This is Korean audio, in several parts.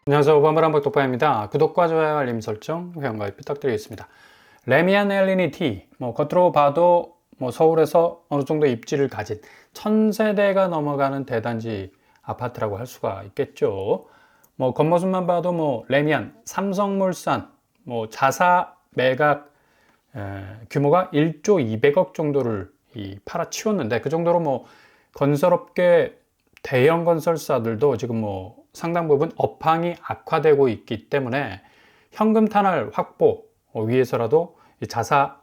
안녕하세요. 오바마람박 독파입니다. 구독과 좋아요, 알림 설정, 회원가입 부탁드리겠습니다. 레미안 엘리니티, 겉으로 봐도 서울에서 어느 정도 입지를 가진 1000세대가 넘어가는 대단지 아파트라고 할 수가 있겠죠. 겉모습만 봐도 레미안, 삼성물산, 자사 매각 규모가 1조 200억 정도를 팔아치웠는데, 그 정도로 건설업계 대형 건설사들도 지금 상당 부분 업황이 악화되고 있기 때문에 현금 탄할 확보 위해서라도 자사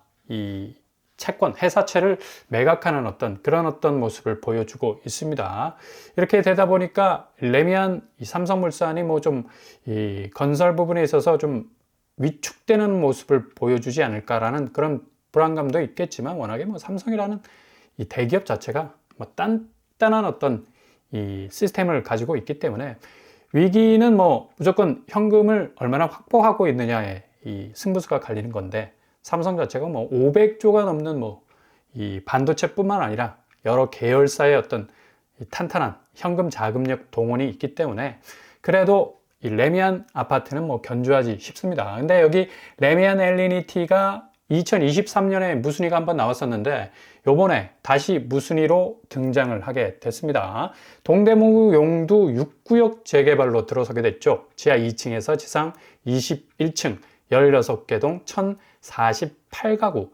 채권, 회사채를 매각하는 그런 모습을 보여주고 있습니다. 이렇게 되다 보니까 레미안 삼성물산이 이 건설 부분에 있어서 좀 위축되는 모습을 보여주지 않을까라는 그런 불안감도 있겠지만, 워낙에 삼성이라는 이 대기업 자체가 단단한 이 시스템을 가지고 있기 때문에 위기는 무조건 현금을 얼마나 확보하고 있느냐에 이 승부수가 갈리는 건데, 삼성 자체가 500조가 넘는 이 반도체뿐만 아니라 여러 계열사의 이 탄탄한 현금 자금력 동원이 있기 때문에 그래도 이 레미안 아파트는 견주하지 싶습니다. 근데 여기 레미안 엘리니티가 2023년에 무순위가 한번 나왔었는데 요번에 다시 무순위로 등장을 하게 됐습니다. 동대문구 용두 6구역 재개발로 들어서게 됐죠. 지하 2층에서 지상 21층 16개 동 1048가구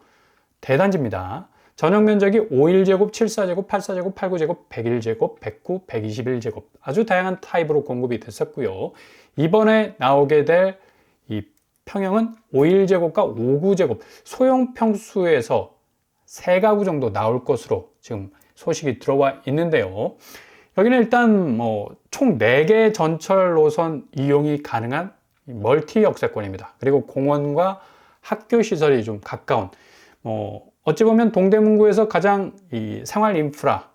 대단지입니다. 전용 면적이 51제곱, 74제곱, 84제곱, 89제곱, 101제곱, 109, 121제곱 아주 다양한 타입으로 공급이 됐었고요. 이번에 나오게 될 이 평형은 51제곱과 59제곱 소형 평수에서 3가구 정도 나올 것으로 지금 소식이 들어와 있는데요. 여기는 일단 총 4개 전철 노선 이용이 가능한 멀티 역세권입니다. 그리고 공원과 학교 시설이 좀 가까운, 어찌 보면 동대문구에서 가장 이 생활 인프라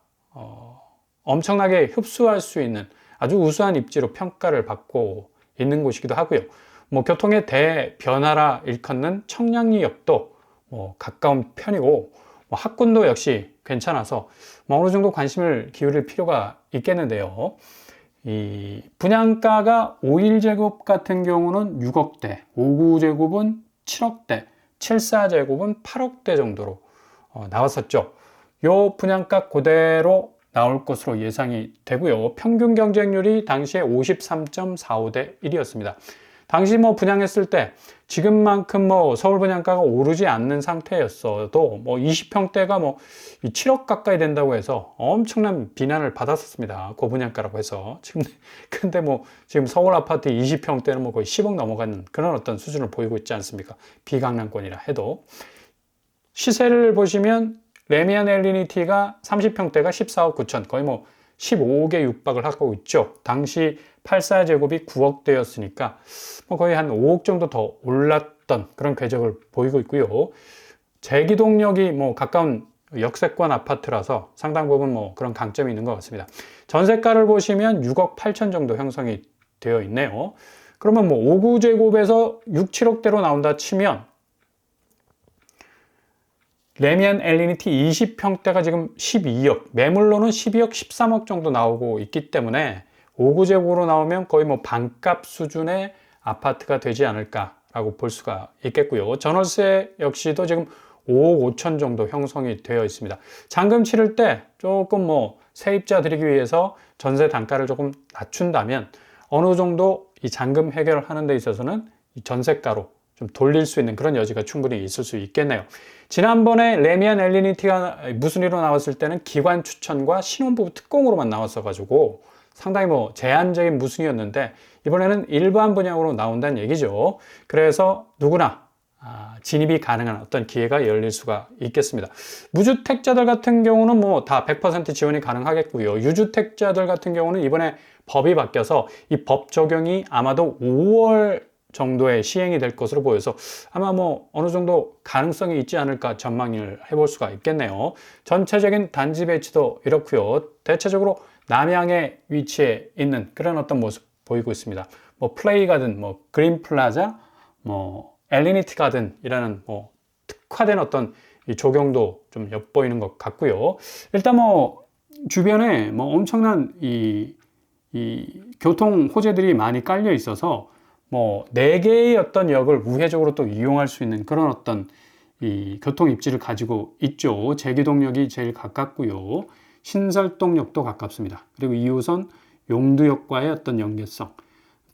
엄청나게 흡수할 수 있는 아주 우수한 입지로 평가를 받고 있는 곳이기도 하고요. 교통의 대변화라 일컫는 청량리역도 가까운 편이고, 학군도 역시 괜찮아서 어느 정도 관심을 기울일 필요가 있겠는데요. 이 분양가가 51제곱 같은 경우는 6억대, 59제곱은 7억대, 74제곱은 8억대 정도로 나왔었죠. 요 분양가 그대로 나올 것으로 예상이 되고요. 평균 경쟁률이 당시에 53.45대 1이었습니다. 당시 분양했을 때 지금만큼 서울 분양가가 오르지 않는 상태였어도 20평대가 7억 가까이 된다고 해서 엄청난 비난을 받았었습니다. 고분양가라고 해서. 근데 지금 서울 아파트 20평대는 거의 10억 넘어가는 그런 수준을 보이고 있지 않습니까? 비강남권이라 해도. 시세를 보시면 레미안 엘리니티가 30평대가 14억 9천, 거의 15억에 육박을 하고 있죠. 당시 84제곱이 9억대였으니까 거의 한 5억 정도 더 올랐던 그런 궤적을 보이고 있고요. 제기동력이 가까운 역세권 아파트라서 상당 부분 그런 강점이 있는 것 같습니다. 전세가를 보시면 6억 8천 정도 형성이 되어 있네요. 그러면 5구제곱에서 6, 7억대로 나온다 치면 레미안 엘리니티 20평대가 지금 12억, 매물로는 12억, 13억 정도 나오고 있기 때문에 5구제곱으로 나오면 거의 반값 수준의 아파트가 되지 않을까라고 볼 수가 있겠고요. 전월세 역시도 지금 5억 5천 정도 형성이 되어 있습니다. 잔금 치를 때 조금 세입자 드리기 위해서 전세 단가를 조금 낮춘다면 어느 정도 이 잔금 해결하는 데 있어서는 이 전세가로 좀 돌릴 수 있는 그런 여지가 충분히 있을 수 있겠네요. 지난번에 레미안 엘리니티가 무순위로 나왔을 때는 기관 추천과 신혼부부 특공으로만 나왔어가지고 상당히 제한적인 무순위였는데 이번에는 일반 분양으로 나온다는 얘기죠. 그래서 누구나 진입이 가능한 기회가 열릴 수가 있겠습니다. 무주택자들 같은 경우는 다 100% 지원이 가능하겠고요. 유주택자들 같은 경우는 이번에 법이 바뀌어서 이 법 적용이 아마도 5월 정도의 시행이 될 것으로 보여서 아마 어느 정도 가능성이 있지 않을까 전망을 해볼 수가 있겠네요. 전체적인 단지 배치도 이렇고요. 대체적으로 남향에 위치해 있는 그런 모습 보이고 있습니다. 플레이 가든, 그린 플라자, 엘리니티 가든이라는 특화된 이 조경도 좀 엿보이는 것 같고요. 일단 주변에 엄청난 이 이 교통 호재들이 많이 깔려 있어서 뭐 4개의 어떤 역을 우회적으로 또 이용할 수 있는 그런 어떤 이 교통 입지를 가지고 있죠. 제기동역이 제일 가깝고요. 신설동역도 가깝습니다. 그리고 2호선 용두역과의 어떤 연계성.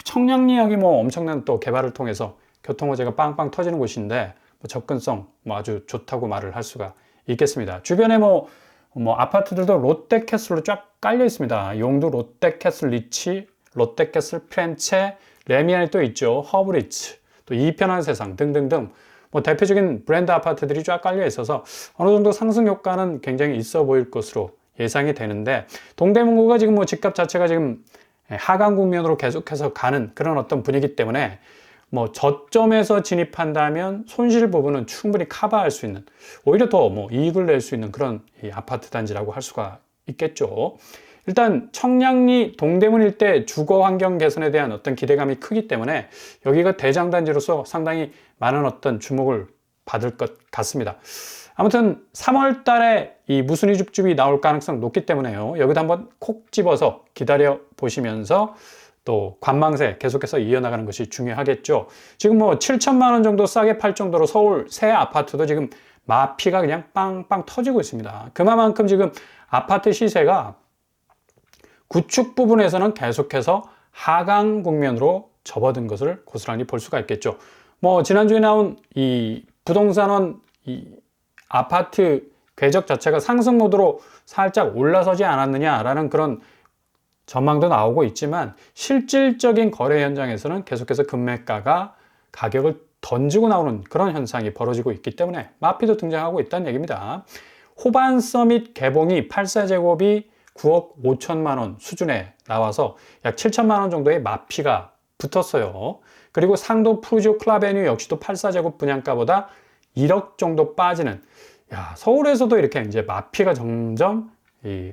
청량리역이 뭐 엄청난 또 개발을 통해서 교통 호재가 빵빵 터지는 곳인데 뭐 접근성 뭐 아주 좋다고 말을 할 수가 있겠습니다. 주변에 뭐 아파트들도 롯데캐슬로 쫙 깔려 있습니다. 용두 롯데캐슬 리치, 롯데캐슬 프렌체, 레미안이 또 있죠. 허브리츠, 또 이편한 세상 등등등 뭐 대표적인 브랜드 아파트들이 쫙 깔려 있어서 어느 정도 상승 효과는 굉장히 있어 보일 것으로 예상이 되는데, 동대문구가 지금 뭐 집값 자체가 지금 하강 국면으로 계속해서 가는 그런 어떤 분위기 때문에 뭐 저점에서 진입한다면 손실 부분은 충분히 커버할 수 있는, 오히려 더 뭐 이익을 낼 수 있는 그런 이 아파트 단지라고 할 수가 있겠죠. 일단 청량리 동대문 일대 주거 환경 개선에 대한 어떤 기대감이 크기 때문에 여기가 대장 단지로서 상당히 많은 어떤 주목을 받을 것 같습니다. 아무튼 3월 달에 이 무순위 줍줍이 나올 가능성 높기 때문에요. 여기도 한번 콕 집어서 기다려 보시면서 또 관망세 계속해서 이어나가는 것이 중요하겠죠. 지금 뭐 7천만 원 정도 싸게 팔 정도로 서울 새 아파트도 지금 마피가 그냥 빵빵 터지고 있습니다. 그만큼 지금 아파트 시세가 구축 부분에서는 계속해서 하강 국면으로 접어든 것을 고스란히 볼 수가 있겠죠. 뭐 지난주에 나온 이 부동산원 이 아파트 궤적 자체가 상승 모드로 살짝 올라서지 않았느냐라는 그런 전망도 나오고 있지만, 실질적인 거래 현장에서는 계속해서 금매가가 가격을 던지고 나오는 그런 현상이 벌어지고 있기 때문에 마피도 등장하고 있다는 얘기입니다. 호반 서밋 개봉이 8세제곱이 9억 5천만 원 수준에 나와서 약 7천만 원 정도의 마피가 붙었어요. 그리고 상도 푸르지오 클라베뉴 역시도 8사제곱 분양가보다 1억 정도 빠지는, 서울에서도 이렇게 이제 마피가 점점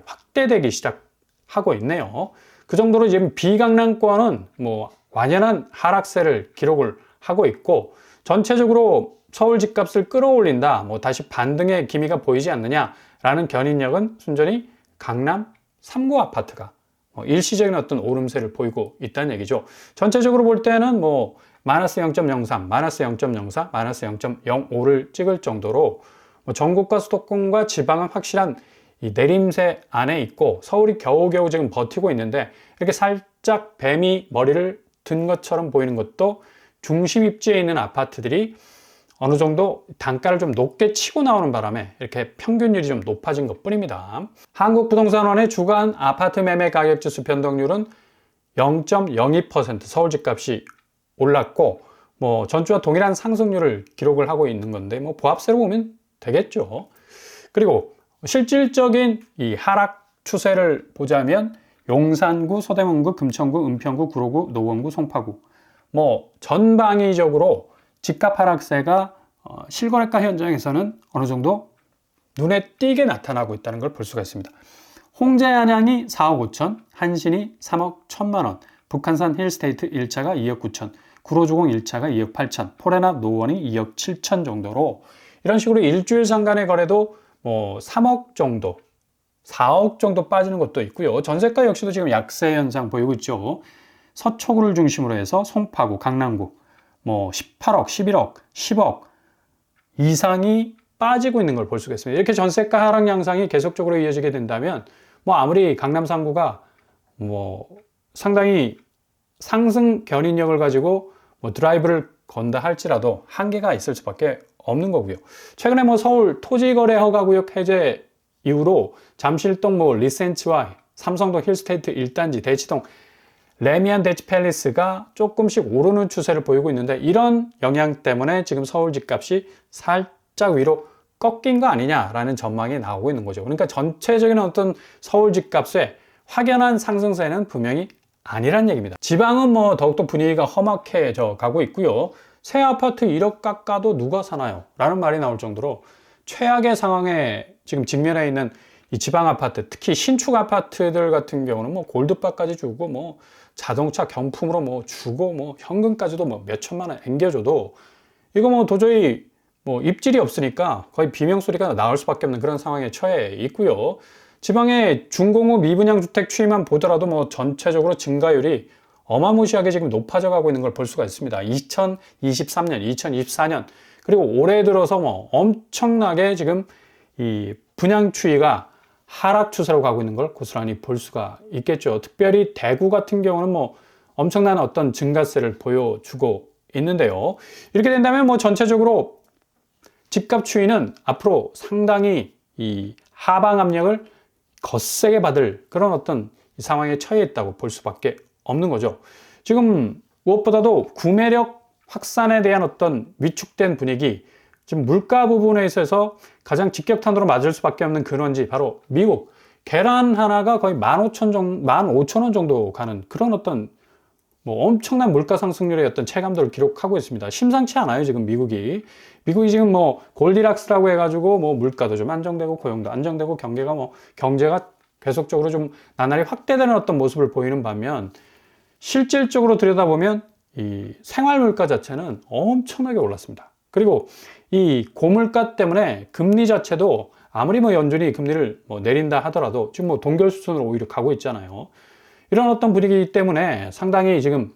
확대되기 시작하고 있네요. 그 정도로 지금 비강남권은 뭐 완연한 하락세를 기록을 하고 있고, 전체적으로 서울 집값을 끌어올린다, 뭐 다시 반등의 기미가 보이지 않느냐라는 견인력은 순전히 강남 3구 아파트가 일시적인 어떤 오름세를 보이고 있다는 얘기죠. 전체적으로 볼 때는 뭐 마이너스 0.03, 마이너스 0.04, 마이너스 0.05를 찍을 정도로 전국과 수도권과 지방은 확실한 이 내림세 안에 있고, 서울이 겨우겨우 지금 버티고 있는데 이렇게 살짝 뱀이 머리를 든 것처럼 보이는 것도 중심 입지에 있는 아파트들이 어느 정도 단가를 좀 높게 치고 나오는 바람에 이렇게 평균율이 좀 높아진 것 뿐입니다. 한국부동산원의 주간 아파트 매매 가격 지수 변동률은 0.02%, 서울 집값이 올랐고 뭐 전주와 동일한 상승률을 기록을 하고 있는 건데 뭐 보합세로 보면 되겠죠. 그리고 실질적인 이 하락 추세를 보자면 용산구, 서대문구, 금천구, 은평구, 구로구, 노원구, 송파구 뭐 전방위적으로 집값 하락세가 실거래가 현장에서는 어느 정도 눈에 띄게 나타나고 있다는 걸 볼 수가 있습니다. 홍제 안양이 4억 5천, 한신이 3억 1천만 원, 북한산 힐스테이트 1차가 2억 9천, 구로주공 1차가 2억 8천, 포레나 노원이 2억 7천 정도로 이런 식으로 일주일 상간의 거래도 뭐 3억 정도, 4억 정도 빠지는 것도 있고요. 전세가 역시도 지금 약세 현상 보이고 있죠. 서초구를 중심으로 해서 송파구, 강남구 뭐 18억, 11억, 10억 이상이 빠지고 있는 걸 볼 수가 있습니다. 이렇게 전세가 하락 양상이 계속적으로 이어지게 된다면 뭐 아무리 강남 3구가 뭐 상당히 상승 견인력을 가지고 뭐 드라이브를 건다 할지라도 한계가 있을 수밖에 없는 거고요. 최근에 뭐 서울 토지거래 허가구역 해제 이후로 잠실동 뭐 리센츠와 삼성동 힐스테이트 1단지, 대치동 레미안 대치 팰리스가 조금씩 오르는 추세를 보이고 있는데, 이런 영향 때문에 지금 서울 집값이 살짝 위로 꺾인 거 아니냐라는 전망이 나오고 있는 거죠. 그러니까 전체적인 어떤 서울 집값의 확연한 상승세는 분명히 아니란 얘기입니다. 지방은 뭐 더욱더 분위기가 험악해져 가고 있고요. 새 아파트 1억 깎아도 누가 사나요? 라는 말이 나올 정도로 최악의 상황에 지금 직면해 있는 이 지방 아파트, 특히 신축 아파트들 같은 경우는 뭐 골드바까지 주고 뭐 자동차 경품으로 뭐 주고 뭐 현금까지도 뭐 몇 천만 원 앵겨줘도 이거 뭐 도저히 뭐 입질이 없으니까 거의 비명 소리가 나올 수밖에 없는 그런 상황에 처해 있고요. 지방의 중공업 미분양 주택 추이만 보더라도 뭐 전체적으로 증가율이 어마무시하게 지금 높아져 가고 있는 걸 볼 수가 있습니다. 2023년, 2024년, 그리고 올해 들어서 뭐 엄청나게 지금 이 분양 추이가 하락 추세로 가고 있는 걸 고스란히 볼 수가 있겠죠. 특별히 대구 같은 경우는 뭐 엄청난 어떤 증가세를 보여주고 있는데요. 이렇게 된다면 뭐 전체적으로 집값 추이는 앞으로 상당히 이 하방 압력을 거세게 받을 그런 어떤 상황에 처해 있다고 볼 수밖에 없는 거죠. 지금 무엇보다도 구매력 확산에 대한 어떤 위축된 분위기, 지금 물가 부분에 있어서 가장 직격탄으로 맞을 수밖에 없는 근원지 바로 미국. 계란 하나가 거의 15,000원 정도 가는 그런 어떤 뭐 엄청난 물가 상승률의 어떤 체감도를 기록하고 있습니다. 심상치 않아요, 지금 미국이. 미국이 지금 뭐 골디락스라고 해가지고 뭐 물가도 좀 안정되고 고용도 안정되고 경제가 계속적으로 좀 나날이 확대되는 어떤 모습을 보이는 반면 실질적으로 들여다보면 이 생활 물가 자체는 엄청나게 올랐습니다. 그리고 이 고물가 때문에 금리 자체도 아무리 뭐 연준이 금리를 뭐 내린다 하더라도 지금 뭐 동결 수준으로 오히려 가고 있잖아요. 이런 어떤 분위기 때문에 상당히 지금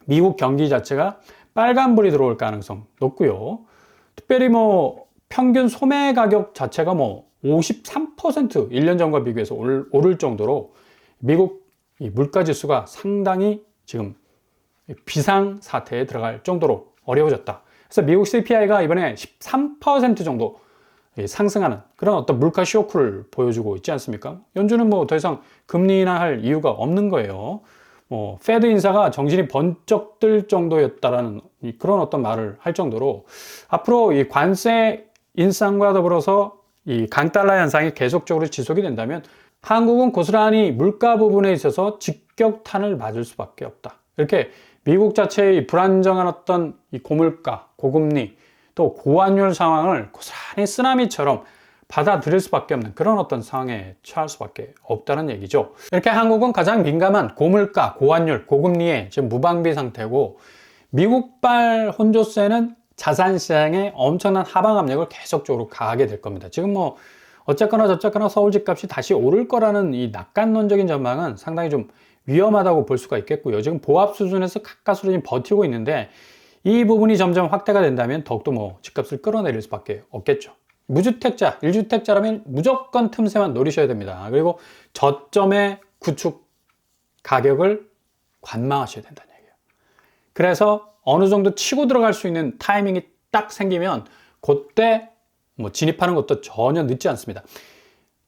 미국 경기 자체가 빨간불이 들어올 가능성 높고요. 특별히 뭐 평균 소매 가격 자체가 뭐 53% 1년 전과 비교해서 오를 정도로 미국 이 물가 지수가 상당히 지금 비상 사태에 들어갈 정도로 어려워졌다. 그래서 미국 CPI가 이번에 13% 정도 상승하는 그런 어떤 물가 쇼크를 보여주고 있지 않습니까? 연준은 뭐 더 이상 금리 인하할 이유가 없는 거예요. 뭐 페드 인사가 정신이 번쩍 들 정도였다라는 그런 어떤 말을 할 정도로 앞으로 이 관세 인상과 더불어서 이 강달러 현상이 계속적으로 지속이 된다면 한국은 고스란히 물가 부분에 있어서 직격탄을 맞을 수밖에 없다. 이렇게 미국 자체의 불안정한 어떤 이 고물가, 고금리, 또 고환율 상황을 고스란히 쓰나미처럼 받아들일 수밖에 없는 그런 어떤 상황에 처할 수밖에 없다는 얘기죠. 이렇게 한국은 가장 민감한 고물가, 고환율, 고금리에 지금 무방비 상태고 미국발 혼조세는 자산시장에 엄청난 하방 압력을 계속적으로 가하게 될 겁니다. 지금 뭐 어쨌거나 저쨌거나 서울 집값이 다시 오를 거라는 이 낙관론적인 전망은 상당히 좀 위험하다고 볼 수가 있겠고요. 지금 보합 수준에서 가까스로 지금 버티고 있는데 이 부분이 점점 확대가 된다면 더욱더 뭐 집값을 끌어내릴 수밖에 없겠죠. 무주택자, 1주택자라면 무조건 틈새만 노리셔야 됩니다. 그리고 저점의 구축 가격을 관망하셔야 된다는 얘기예요. 그래서 어느 정도 치고 들어갈 수 있는 타이밍이 딱 생기면 그때 뭐 진입하는 것도 전혀 늦지 않습니다.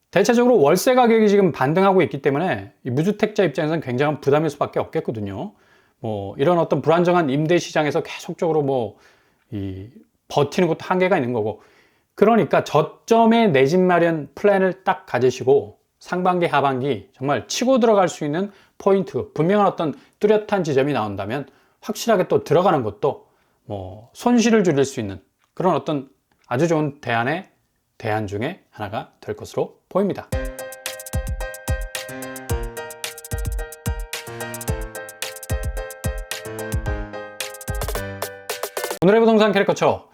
대체적으로 월세 가격이 지금 반등하고 있기 때문에 이 무주택자 입장에서는 굉장한 부담일 수밖에 없겠거든요. 뭐 이런 어떤 불안정한 임대 시장에서 계속적으로 뭐 이 버티는 것도 한계가 있는 거고, 그러니까 저점의 내 집 마련 플랜을 딱 가지시고 상반기 하반기 정말 치고 들어갈 수 있는 포인트, 분명한 어떤 뚜렷한 지점이 나온다면 확실하게 또 들어가는 것도 뭐 손실을 줄일 수 있는 그런 어떤 아주 좋은 대안 중에 하나가 될 것으로 보입니다. 오늘의 부동산 캐릭터처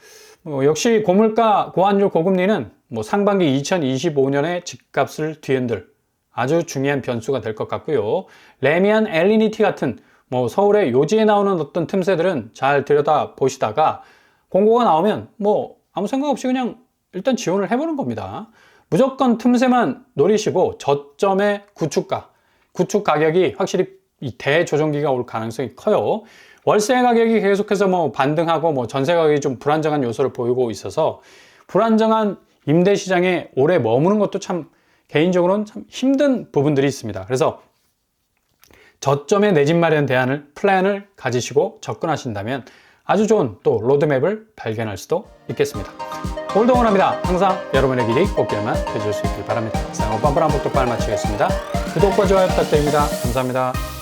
역시 고물가, 고환율, 고금리는 뭐 상반기 2025년에 집값을 뒤흔들 아주 중요한 변수가 될 것 같고요. 레미안 엘리니티 같은 뭐 서울의 요지에 나오는 어떤 틈새들은 잘 들여다 보시다가 공고가 나오면 뭐 아무 생각 없이 그냥 일단 지원을 해보는 겁니다. 무조건 틈새만 노리시고 저점의 구축 가격이 확실히 이 대조정기가 올 가능성이 커요. 월세 가격이 계속해서 뭐 반등하고 뭐 전세 가격이 좀 불안정한 요소를 보이고 있어서 불안정한 임대 시장에 오래 머무는 것도 참 개인적으로는 참 힘든 부분들이 있습니다. 그래서 저점의 내 집 마련 플랜을 가지시고 접근하신다면 아주 좋은 또 로드맵을 발견할 수도 있겠습니다. 오늘도 응원합니다. 항상 여러분의 길이 꽃길만 해줄 수 있길 바랍니다. 자, 오빤불한 복독발 마치겠습니다. 구독과 좋아요 부탁드립니다. 감사합니다.